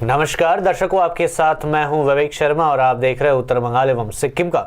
नमस्कार दर्शकों, आपके साथ मैं हूं विवेक शर्मा और आप देख रहे हैं उत्तर बंगाल एवं सिक्किम का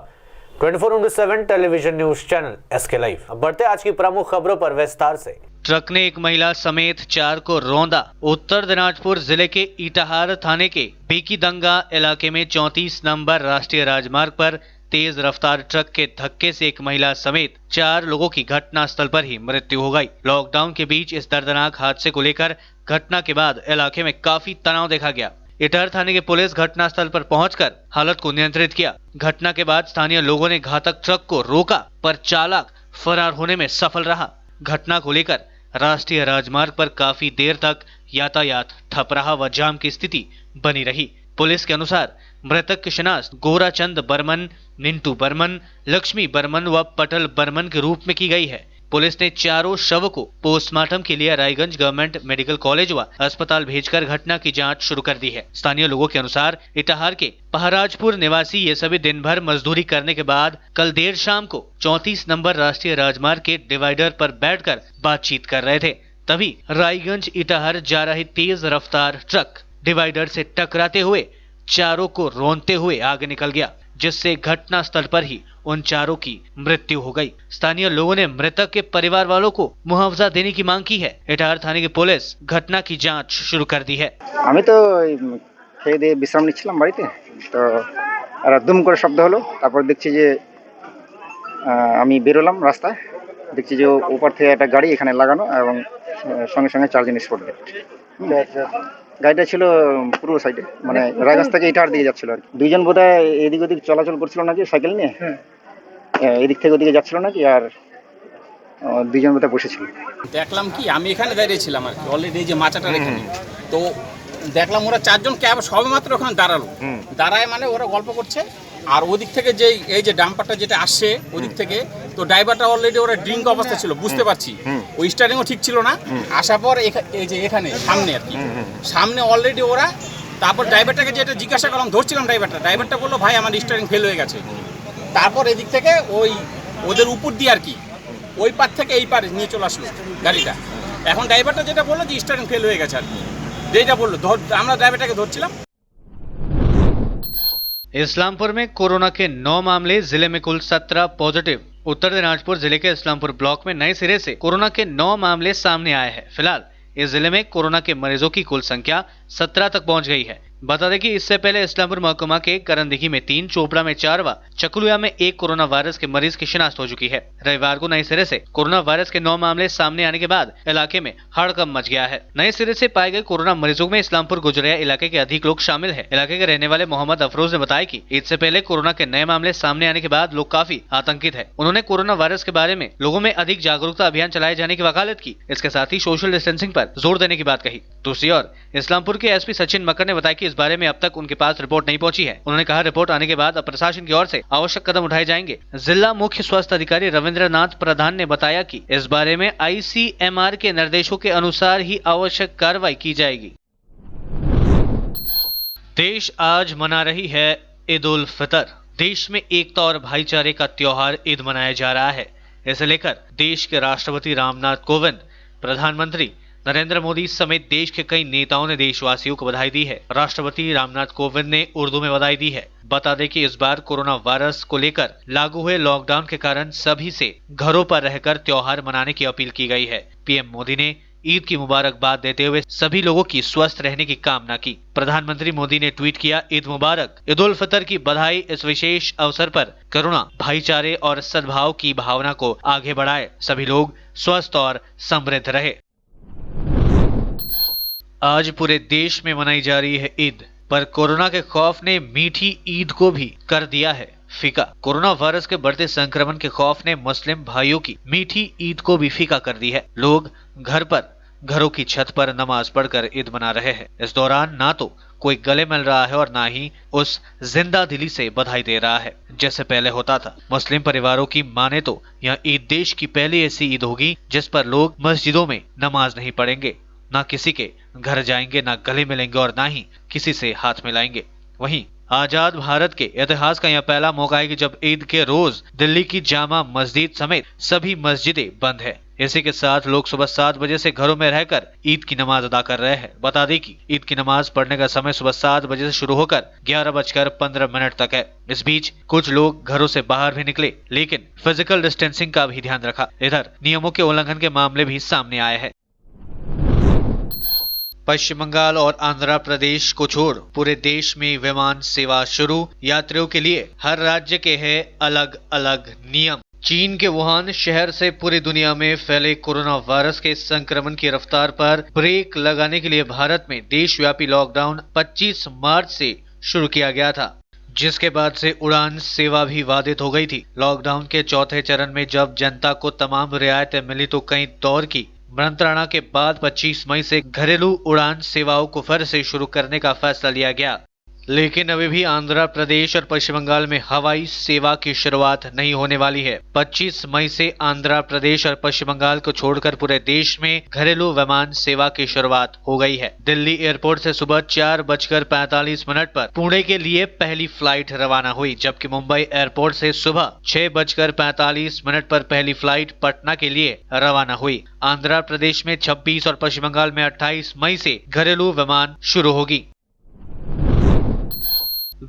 24/7 television news channel SK live. अब बढ़ते आज की प्रमुख खबरों पर विस्तार से। ट्रक ने एक महिला समेत 4 को रौंदा। उत्तर दिनाजपुर जिले के इटाहार थाने के बेकीदंगा इलाके में 34 नंबर राष्ट्रीय राजमार्ग पर तेज रफ्तार ट्रक के धक्के से एक महिला समेत 4 लोगों की घटनास्थल पर ही मृत्यु हो गई। लॉकडाउन के बीच इस दर्दनाक हादसे को लेकर घटना के बाद इलाके में काफी तनाव देखा गया। इटाहर थाने की पुलिस घटनास्थल पर पहुंचकर हालत को नियंत्रित किया। घटना के बाद स्थानीय लोगों ने घातक ट्रक को रोका, पर चालक फरार होने में सफल रहा। घटना को लेकर राष्ट्रीय राजमार्ग पर काफी देर तक यातायात ठप रहा व जाम की स्थिति बनी रही। पुलिस के अनुसार मृतक की शिनाख्त गोराचंद बर्मन, मिंटू बर्मन, लक्ष्मी बर्मन व पटल बर्मन के रूप में की गई है। पुलिस ने चारों शव को पोस्टमार्टम के लिए रायगंज गवर्नमेंट मेडिकल कॉलेज व अस्पताल भेजकर घटना की जांच शुरू कर दी है। स्थानीय लोगों के अनुसार इटाहार के पहराजपुर निवासी ये सभी दिन भर मजदूरी करने के बाद कल देर शाम को 34 नंबर राष्ट्रीय राजमार्ग के डिवाइडर पर बैठकर बातचीत कर रहे थे। तभी रायगंज इटाहार जा रही तेज रफ्तार ट्रक डिवाइडर से टकराते हुए चारों को रौंदते हुए आगे निकल गया, जिससे घटना स्थल पर ही उन चारों की मृत्यु हो गई। स्थानीय लोगों ने मृतक के परिवार वालों को मुआवजा देने की मांग की है। इटाहार थाने की पुलिस घटना की जांच शुरू कर दी है। আমি তো খেয়ে দিয়ে বিশ্রাম নিচ্ছিলাম বাড়িতে, তো আর দুম করে শব্দ হলো। তারপর দেখছি যে আমি বেরোলাম রাস্তায়, দেখছি যে ওপার থেকে একটা গাড়ি এখানে লাগানো এবং সঙ্গে সঙ্গে 4 জন স্পট ডেড। গাড়িটা ছিল পূর্ব সাইডে, মানে রায়গঞ্জ থেকে ইটাহার দিকে যাচ্ছিল আর কি। দুইজন বোধহয় এদিক ওদিক চলাচল করছিল নাকি সাইকেল নিয়ে, এদিক থেকে ওদিকে যাচ্ছিল নাকি, আর দুইজন বোধহয় বসেছিল। দেখলাম কি আমি এখানে দাঁড়িয়েছিলাম আর কি, অলরেডি যে মাচাটার এখানে, তো দেখলাম ওরা 4 জন ক্যাব সবেমাত্র ওখানে দাঁড়ালো। দাঁড়ায় মানে ওরা গল্প করছে, আর ওদিক থেকে যে এই যে ডাম্পারটা যেটা আসছে ওদিক থেকে, তো ড্রাইভারটা অলরেডি ওরা ড্রিঙ্ক অবস্থা ছিল, বুঝতে পারছি। ওই স্টারিংও ঠিক ছিল না। আসার পর এই যে এখানে সামনে আর কি, সামনে অলরেডি ওরা, তারপর ড্রাইভারটাকে যেটা জিজ্ঞাসা করলাম, ধরছিলাম ড্রাইভারটা বললো ভাই আমার স্টারিং ফেল হয়ে গেছে। তারপর এদিক থেকে ওই ওদের উপর দিয়ে আর কি ওই পার থেকে এই পারে নিয়ে চলে আসলো গাড়িটা। এখন ড্রাইভারটা যেটা বললো যে স্টারিং ফেল হয়ে গেছে আর কি, যেটা বললো আমরা ড্রাইভারটাকে ধরছিলাম। इस्लामपुर में कोरोना के 9 मामले, जिले में कुल 17 पॉजिटिव। उत्तर दिनाजपुर जिले के इस्लामपुर ब्लॉक में नए सिरे से कोरोना के 9 मामले सामने आए हैं। फिलहाल इस जिले में कोरोना के मरीजों की कुल संख्या 17 तक पहुंच गई है। बता दें कि इससे पहले इस्लामपुर महकुमा के करंदिघी में 3, चोपड़ा में 4 व चकुलिया में 1 कोरोना वायरस के मरीज की शिनाख्त हो चुकी है। रविवार को नए सिरे से कोरोना वायरस के 9 मामले सामने आने के बाद इलाके में हड़कंप मच गया है। नए सिरे से पाए गए कोरोना मरीजों में इस्लामपुर गुजरिया इलाके के अधिक लोग शामिल है। इलाके के रहने वाले मोहम्मद अफरोज ने बताया कि ईद से पहले कोरोना के नए मामले सामने आने के बाद लोग काफी आतंकित है। उन्होंने कोरोना वायरस के बारे में लोगों में अधिक जागरूकता अभियान चलाए जाने की वकालत की। इसके साथ ही सोशल डिस्टेंसिंग पर जोर देने की बात कही। दूसरी ओर इस्लामपुर के एसपी सचिन मकर ने बताया कि इस बारे में अब तक उनके पास रिपोर्ट नहीं पहुंची है। उन्होंने कहा रिपोर्ट आने के बाद अब प्रशासन की ओर से आवश्यक कदम उठाए जाएंगे। जिला मुख्य स्वास्थ्य अधिकारी रविंद्रनाथ प्रधान ने बताया कि इस बारे में ICMR के निर्देशों के अनुसार ही आवश्यक कार्रवाई की जाएगी। देश आज मना रही है ईद उल फितर। देश में एकता और भाईचारे का त्योहार ईद मनाया जा रहा है। इसे लेकर देश के राष्ट्रपति रामनाथ कोविंद, प्रधानमंत्री नरेंद्र मोदी समेत देश के कई नेताओं ने देशवासियों को बधाई दी है। राष्ट्रपति रामनाथ कोविंद ने उर्दू में बधाई दी है। बता दें कि इस बार कोरोना वायरस को लेकर लागू हुए लॉकडाउन के कारण सभी से घरों पर रहकर त्योहार मनाने की अपील की गई है। पीएम मोदी ने ईद की मुबारकबाद देते हुए सभी लोगों की स्वस्थ रहने की कामना की। प्रधानमंत्री मोदी ने ट्वीट किया, ईद मुबारक, ईद उल फितर की बधाई। इस विशेष अवसर पर करुणा, भाईचारे और सद्भाव की भावना को आगे बढ़ाए। सभी लोग स्वस्थ और समृद्ध रहे। आज पूरे देश में मनाई जा रही है ईद, पर कोरोना के खौफ ने मीठी ईद को भी कर दिया है फीका। कोरोना वायरस के बढ़ते संक्रमण के खौफ ने मुस्लिम भाइयों की मीठी ईद को भी फीका कर दी है। लोग घरों की छत पर नमाज पढ़कर ईद मना रहे हैं। इस दौरान ना तो कोई गले मिल रहा है और ना ही उस जिंदा दिली से बधाई दे रहा है जैसे पहले होता था। मुस्लिम परिवारों की माने तो यह ईद देश की पहली ऐसी ईद होगी जिस पर लोग मस्जिदों में नमाज नहीं पढ़ेंगे, ना किसी के घर जाएंगे, ना गले मिलेंगे और ना ही किसी से हाथ मिलाएंगे। वहीं आजाद भारत के इतिहास का यह पहला मौका है कि जब ईद के रोज दिल्ली की जामा मस्जिद समेत सभी मस्जिदें बंद है। इसी के साथ लोग सुबह 7 बजे से घरों में रहकर ईद की नमाज अदा कर रहे हैं। बता दें कि ईद की नमाज पढ़ने का समय सुबह 7 बजे से शुरू होकर 11:15 तक है। इस बीच कुछ लोग घरों से बाहर भी निकले, लेकिन फिजिकल डिस्टेंसिंग का भी ध्यान रखा। इधर नियमों के उल्लंघन के मामले भी सामने आए हैं। पश्चिम बंगाल और आंध्र प्रदेश को छोड़ पूरे देश में विमान सेवा शुरू। यात्रियों के लिए हर राज्य के हैं अलग अलग नियम। चीन के वुहान शहर से पूरी दुनिया में फैले कोरोना वायरस के संक्रमण की रफ्तार पर ब्रेक लगाने के लिए भारत में देशव्यापी लॉकडाउन 25 मार्च से शुरू किया गया था, जिसके बाद से उड़ान सेवा भी बाधित हो गई थी। लॉकडाउन के चौथे चरण में जब जनता को तमाम रियायतें मिली तो कई दौर की मंत्रणा के बाद 25 मई से घरेलू उड़ान सेवाओं को फिर से शुरू करने का फैसला लिया गया। लेकिन अभी भी आंध्र प्रदेश और पश्चिम बंगाल में हवाई सेवा की शुरुआत नहीं होने वाली है। 25 मई से आंध्र प्रदेश और पश्चिम बंगाल को छोड़कर पूरे देश में घरेलू विमान सेवा की शुरुआत हो गई है। दिल्ली एयरपोर्ट से सुबह 4:45 पर पुणे के लिए पहली फ्लाइट रवाना हुई, जबकि मुंबई एयरपोर्ट से सुबह 6:45 पर पहली फ्लाइट पटना के लिए रवाना हुई। आंध्र प्रदेश में 26 और पश्चिम बंगाल में 28 मई से घरेलू विमान शुरू होगी।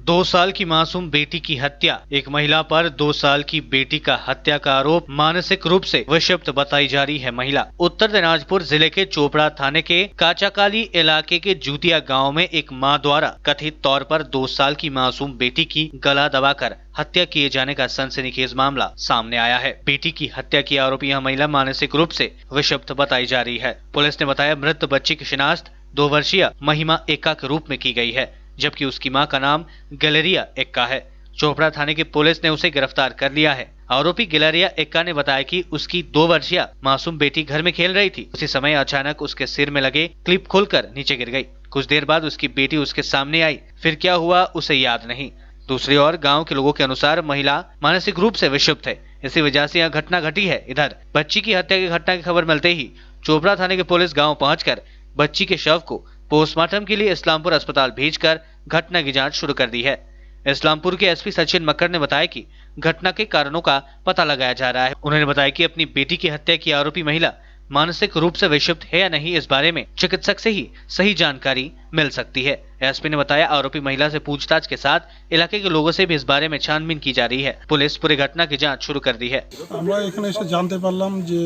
2 साल की मासूम बेटी की हत्या। एक महिला पर 2 साल की बेटी का हत्या का आरोप, मानसिक रूप से विक्षिप्त बताई जा रही है महिला। उत्तर दिनाजपुर जिले के चोपड़ा थाने के काचाकाली इलाके के जूतिया गांव में एक मां द्वारा कथित तौर पर 2 साल की मासूम बेटी की गला दबाकर हत्या किए जाने का सनसनीखेज मामला सामने आया है। बेटी की हत्या की आरोपी यह महिला मानसिक रूप से विक्षिप्त बताई जा रही है। पुलिस ने बताया मृत बच्ची की शिनाख्त 2 वर्षीय महिमा एक्का के रूप में की गई है, जबकि उसकी मां का नाम गैलेरिया एक्का है। चोपड़ा थाने की पुलिस ने उसे गिरफ्तार कर लिया है। आरोपी गैलेरिया एक्का ने बताया कि उसकी 2 वर्षीय मासूम बेटी घर में खेल रही थी। उसी समय अचानक उसके सिर में लगे क्लिप खोलकर नीचे गिर गई। कुछ देर बाद उसकी बेटी उसके सामने आई, फिर क्या हुआ उसे याद नहीं। दूसरी ओर गांव के लोगों के अनुसार महिला मानसिक रूप से विक्षिप्त है, इसी वजह से यह घटना घटी है। इधर बच्ची की हत्या की घटना की खबर मिलते ही चोपड़ा थाने की पुलिस गाँव पहुंचकर बच्ची के शव को पोस्टमार्टम के लिए इस्लामपुर अस्पताल भेजकर घटना की जांच शुरू कर दी है। इस्लामपुर के एसपी सचिन मक्कर ने बताया कि घटना के कारणों का पता लगाया जा रहा है। उन्होंने बताया कि अपनी बेटी की हत्या की आरोपी महिला मानसिक रूप से विक्षिप्त है या नहीं, इस बारे में चिकित्सक से ही सही जानकारी मिल सकती है। एसपी ने बताया आरोपी महिला से पूछताछ के साथ इलाके के लोगों से भी इस बारे में छानबीन की जा रही है। पुलिस पूरी घटना की जांच शुरू कर दी है। আমরা এখানে এসে জানতে পারলাম যে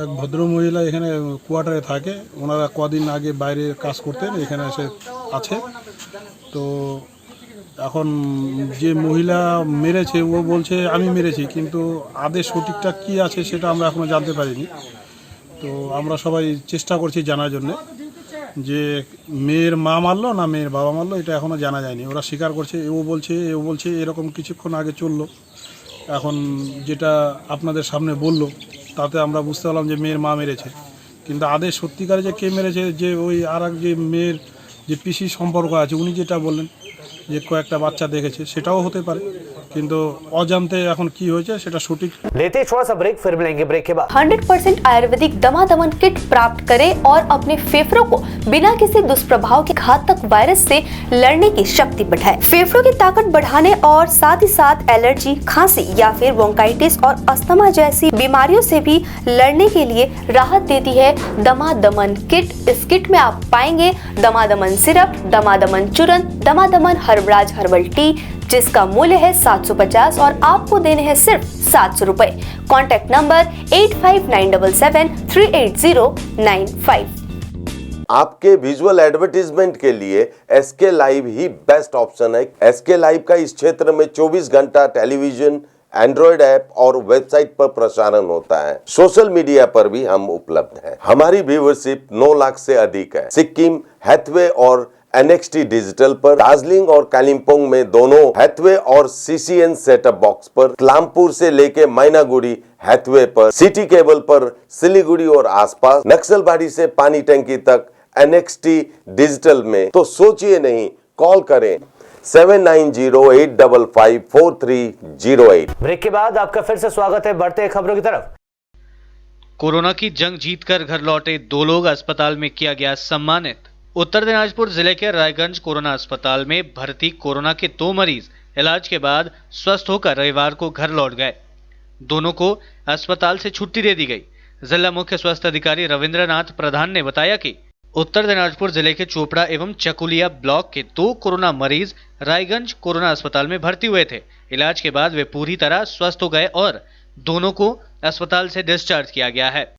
এক ভদ্র মহিলা এখানে কোয়ার্টারে থাকে, ওনারা কদিন আগে বাইরে কাজ করতেন, এখানে এসে আছে। তো এখন যে মহিলা মেরেছে ও বলছে আমি মেরেছি, কিন্তু আদেশ সঠিকটা কি আছে সেটা আমরা এখনো জানতে পারিনি। তো আমরা সবাই চেষ্টা করছি জানার জন্য যে মেয়ের মা মারলো না মেয়ের বাবা মারলো, এটা এখনো জানা যায়নি। ওরা স্বীকার করছে, ও বলছে এরকম কিছুক্ষণ আগে চললো। এখন যেটা আপনাদের সামনে বললো তাতে আমরা বুঝতে পারলাম যে মেয়ের মা মেরেছে, কিন্তু আদেশ সত্যিকারে যে কে মেরেছে, যে ওই আর এক যে মেয়ের যে পিসি সম্পর্ক আছে উনি যেটা বললেন যে কয়েকটা বাচ্চা দেখেছে, সেটাও হতে পারে, কিন্তু অজান্তে এখন কি হয়েছে সেটা সঠিক। लेते हैं थोड़ा सा ब्रेक, फिर मिलेंगे ब्रेक के बाद। 100% आयुर्वेदिक दमा-दमन किट प्राप्त करें और अपने फेफड़ों को बिना किसी दुष्प्रभाव के घातक वायरस से लड़ने की शक्ति बढ़ाएं। फेफड़ों की ताकत बढ़ाने और साथ ही साथ एलर्जी, खांसी या फिर ब्रोंकाइटिस और अस्थमा जैसी बीमारियों से भी लड़ने के लिए राहत देती है दमा-दमन किट। इस किट में आप पाएंगे दमा-दमन सिरप, दमा-दमन चूर्ण, दमा-दमन हर्बराज हर्बल टी, जिसका मूल्य है 750 और आपको देने हैं सिर्फ 700 रुपए। Contact number 8597738095। आपके विजुअल एडवर्टीजमेंट के लिए एसके लाइव ही बेस्ट ऑप्शन है। एसके लाइव का इस क्षेत्र में 24 घंटा टेलीविजन, एंड्रॉइड ऐप और वेबसाइट पर प्रसारण होता है। सोशल मीडिया पर भी हम उपलब्ध हैं। हमारी व्यूवरशिप 9 लाख से अधिक है। सिक्किम, हैथवे और NXT डिजिटल पर, दार्जिलिंग और कालिम्पोंग में दोनों हैथवे और CCN सेटअप बॉक्स पर, इस्लामपुर से लेके मैनागुड़ी हैथवे पर, सिटी केबल पर सिलीगुड़ी और आसपास, नक्सलबाड़ी से पानी टंकी तक NXT डिजिटल में। तो सोचिए नहीं, कॉल करें 7908554308। ब्रेक के बाद आपका फिर से स्वागत है। बढ़ते हैं खबरों की तरफ। कोरोना की जंग जीतकर घर लौटे 2 लोग, अस्पताल में किया गया सम्मानित। उत्तर दिनाजपुर जिले के रायगंज कोरोना अस्पताल में भर्ती कोरोना के 2 मरीज इलाज के बाद स्वस्थ होकर रविवार को घर लौट गए। दोनों को अस्पताल से छुट्टी दे दी गई। जिला मुख्य स्वास्थ्य अधिकारी रविंद्रनाथ प्रधान ने बताया कि उत्तर दिनाजपुर जिले के चोपड़ा एवं चकुलिया ब्लॉक के 2 कोरोना मरीज रायगंज कोरोना अस्पताल में भर्ती हुए थे। इलाज के बाद वे पूरी तरह स्वस्थ हो गए और दोनों को अस्पताल से डिस्चार्ज किया गया है।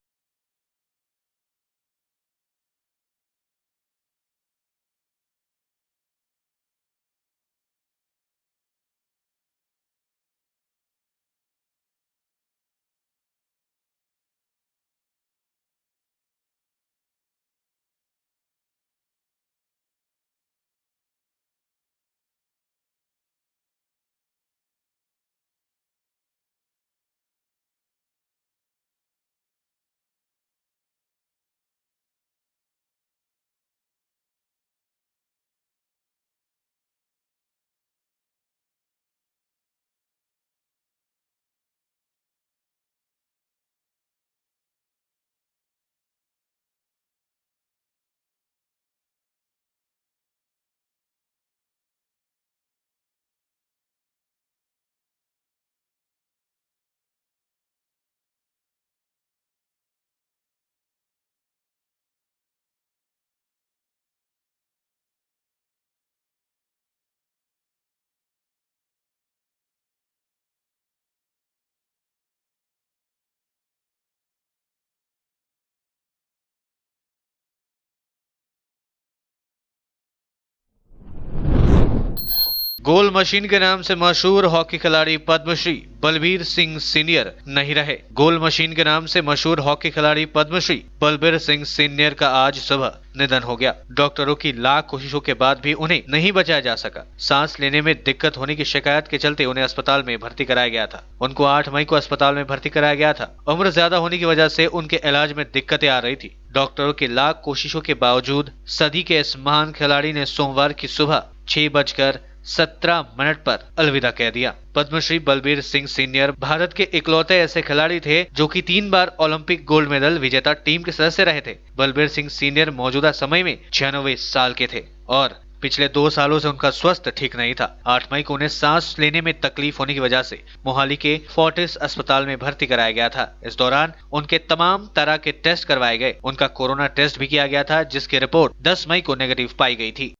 गोल मशीन के नाम से मशहूर हॉकी खिलाड़ी पद्मश्री बलबीर सिंह सीनियर नहीं रहे। गोल मशीन के नाम से मशहूर हॉकी खिलाड़ी पद्मश्री बलबीर सिंह सीनियर का आज सुबह निधन हो गया। डॉक्टरों की लाख कोशिशों के बाद भी उन्हें नहीं बचाया जा सका। सांस लेने में दिक्कत होने की शिकायत के चलते उन्हें अस्पताल में भर्ती कराया गया था। उनको 8 मई को अस्पताल में भर्ती कराया गया था। उम्र ज्यादा होने की वजह से उनके इलाज में दिक्कतें आ रही थी। डॉक्टरों की लाख कोशिशों के बावजूद सदी के इस महान खिलाड़ी ने सोमवार की सुबह 6:17 पर अलविदा कह दिया। पद्मश्री बलबीर सिंह सीनियर भारत के इकलौते ऐसे खिलाड़ी थे जो कि 3 बार ओलंपिक गोल्ड मेडल विजेता टीम के सदस्य रहे थे। बलबीर सिंह सीनियर मौजूदा समय में 96 साल के थे और पिछले 2 सालों से उनका स्वास्थ्य ठीक नहीं था। 8 मई को उन्हें सांस लेने में तकलीफ होने की वजह से मोहाली के फोर्टिस अस्पताल में भर्ती कराया गया था। इस दौरान उनके तमाम तरह के टेस्ट करवाए गए। उनका कोरोना टेस्ट भी किया गया था जिसकी रिपोर्ट 10 मई को नेगेटिव पाई गई थी।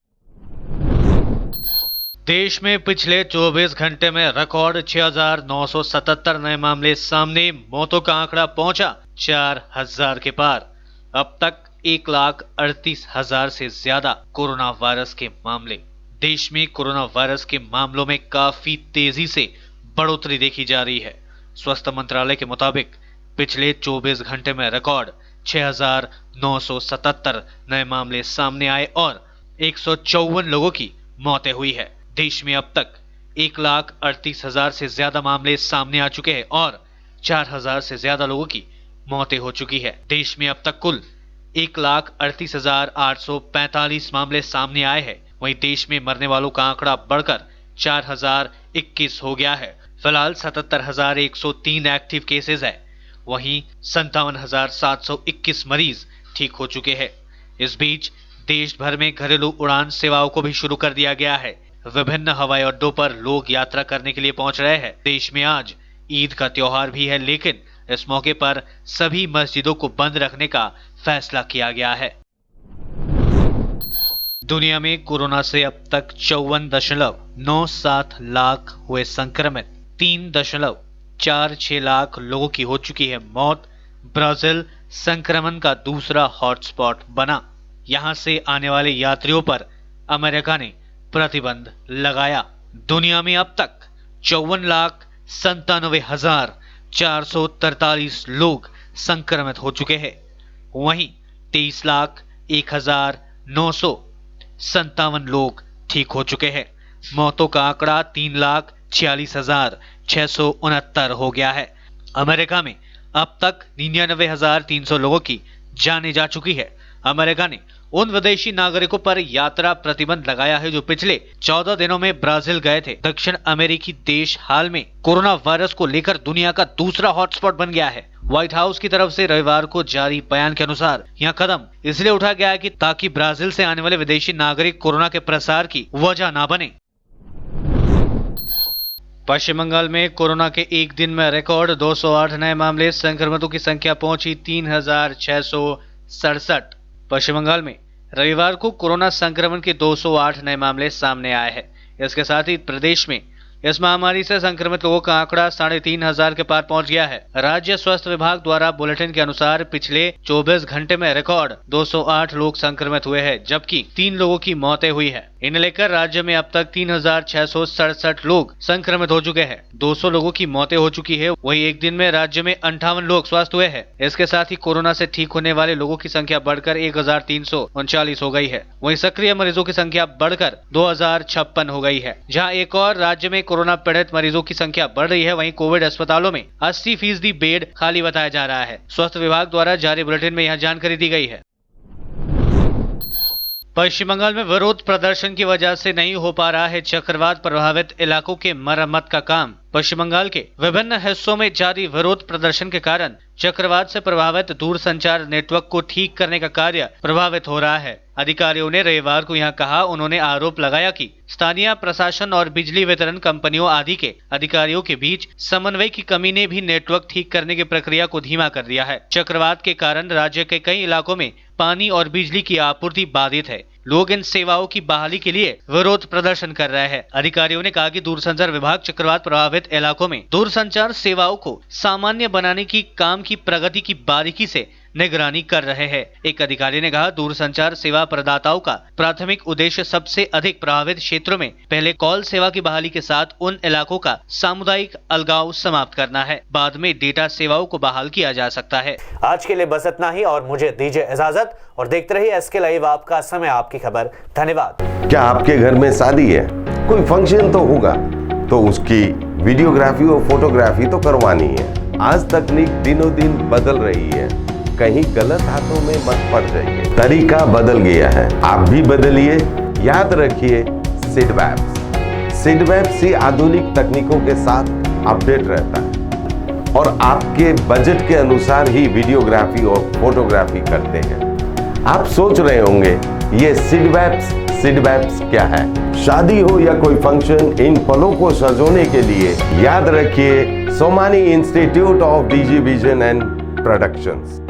देश में पिछले 24 घंटे में रिकॉर्ड 6,977 नए मामले सामने। मौतों का आंकड़ा पहुंचा 4,000 के पार। अब तक 1,38,000 से ज्यादा कोरोना वायरस के मामले। देश में कोरोना वायरस के मामलों में काफी तेजी से बढ़ोतरी देखी जा रही है। स्वास्थ्य मंत्रालय के मुताबिक पिछले 24 घंटे में रिकॉर्ड 6,977 नए मामले सामने आए और 154 लोगों की मौतें हुई है। देश में अब तक 1,38,000 से ज्यादा मामले सामने आ चुके हैं और 4,000 से ज्यादा लोगों की मौतें हो चुकी है। देश में अब तक कुल 1,38,845 मामले सामने आए हैं। वहीं देश में मरने वालों का आंकड़ा बढ़कर 4,021 हो गया है। फिलहाल 77,103 एक्टिव केसेस है। वहीं 57,721 मरीज ठीक हो चुके हैं। इस बीच देश भर में घरेलू उड़ान सेवाओं को भी शुरू कर दिया गया है। विभिन्न हवाई अड्डों पर लोग यात्रा करने के लिए पहुंच रहे हैं। देश में आज ईद का त्योहार भी है, लेकिन इस मौके पर सभी मस्जिदों को बंद रखने का फैसला किया गया है। दुनिया में कोरोना से अब तक 54.97 लाख हुए संक्रमित। 3.46 लाख लोगों की हो चुकी है मौत। ब्राजील संक्रमण का दूसरा हॉटस्पॉट बना। यहां से आने वाले यात्रियों पर अमेरिका ने प्रतिबंध लगाया। दुनिया में अब तक 54,97,443 लोग संक्रमित हो चुके हैं। वहीं 23,01,957 लोग ठीक हो चुके हैं। मौतों का आंकड़ा 3,46,669 हो गया है। अमेरिका में अब तक 99,300 लोगों की जाने जा चुकी है। अमेरिका ने उन विदेशी नागरिकों पर यात्रा प्रतिबंध लगाया है जो पिछले 14 दिनों में ब्राजील गए थे। दक्षिण अमेरिकी देश हाल में कोरोना वायरस को लेकर दुनिया का दूसरा हॉटस्पॉट बन गया है। व्हाइट हाउस की तरफ से रविवार को जारी बयान के अनुसार यह कदम इसलिए उठा गया है कि ताकि ब्राजील से आने वाले विदेशी नागरिक कोरोना के प्रसार की वजह न बने। पश्चिम बंगाल में कोरोना के एक दिन में रिकॉर्ड 208 नए मामले, संक्रमितों की संख्या पहुंची 3667। पश्चिम बंगाल में रविवार को कोरोना संक्रमण के 208 नए मामले सामने आए हैं। इसके साथ ही प्रदेश में इस महामारी से संक्रमित लोगों का आंकड़ा 3500 के पार पहुंच गया है। राज्य स्वास्थ्य विभाग द्वारा बुलेटिन के अनुसार पिछले 24 घंटे में रिकॉर्ड 208 लोग संक्रमित हुए हैं, जबकि 3 लोगों की मौतें हुई है। इन्हें लेकर राज्य में अब तक 3667 लोग संक्रमित हो चुके हैं। 200 लोगों की मौतें हो चुकी है। वहीं एक दिन में राज्य में 58 लोग स्वस्थ हुए हैं। इसके साथ ही कोरोना से ठीक होने वाले लोगों की संख्या बढ़कर 1339 हो गई है। वहीं सक्रिय मरीजों की संख्या बढ़कर 2056 हो गई है। जहां एक और राज्य में कोरोना पीड़ित मरीजों की संख्या बढ़ रही है, वहीं कोविड अस्पतालों में 80% बेड खाली बताया जा रहा है। स्वास्थ्य विभाग द्वारा जारी बुलेटिन में यह जानकारी दी गई है। पश्चिम बंगाल में विरोध प्रदर्शन की वजह से नहीं हो पा रहा है चक्रवात प्रभावित इलाकों के मरम्मत का काम। पश्चिम बंगाल के विभिन्न हिस्सों में जारी विरोध प्रदर्शन के कारण चक्रवात से प्रभावित दूरसंचार नेटवर्क को ठीक करने का कार्य प्रभावित हो रहा है। अधिकारियों ने रविवार को यहां कहा। उन्होंने आरोप लगाया कि स्थानीय प्रशासन और बिजली वितरण कंपनियों आदि के अधिकारियों के बीच समन्वय की कमी ने भी नेटवर्क ठीक करने की प्रक्रिया को धीमा कर दिया है। चक्रवात के कारण राज्य के कई इलाकों में पानी और बिजली की आपूर्ति बाधित है। लोग इन सेवाओं की बहाली के लिए विरोध प्रदर्शन कर रहे हैं। अधिकारियों ने कहा कि दूरसंचार विभाग चक्रवात प्रभावित इलाकों में दूरसंचार सेवाओं को सामान्य बनाने की काम की प्रगति की बारीकी से निगरानी कर रहे हैं। एक अधिकारी ने कहा, दूरसंचार सेवा प्रदाताओं का प्राथमिक उद्देश्य सबसे अधिक प्रभावित क्षेत्रों में पहले कॉल सेवा की बहाली के साथ उन इलाकों का सामुदायिक अलगाव समाप्त करना है। बाद में डेटा सेवाओं को बहाल किया जा सकता है। आज के लिए बस इतना ही और मुझे दीजिए इजाजत और देखते रहिए एसके लाइव, आपका समय आपकी खबर। धन्यवाद। क्या आपके घर में शादी है, कोई फंक्शन तो होगा, तो उसकी वीडियोग्राफी और फोटोग्राफी तो करवानी है। आज तकनीक दिनों दिन बदल रही है, कहीं गलत हाथों में मत पड़ जाइए। तरीका बदल गया है, आप भी बदलिए। याद रखिए सिडवैप्स ही आधुनिक तकनीकों के साथ अपडेट रहता है और आपके बजट के अनुसार ही वीडियोग्राफी और फोटोग्राफी करते हैं। आप सोच रहे होंगे ये सिडवैप्स क्या है? शादी हो या कोई फंक्शन, इन पलों को सजोने के लिए याद रखिए Somani institute of Digivision and productions.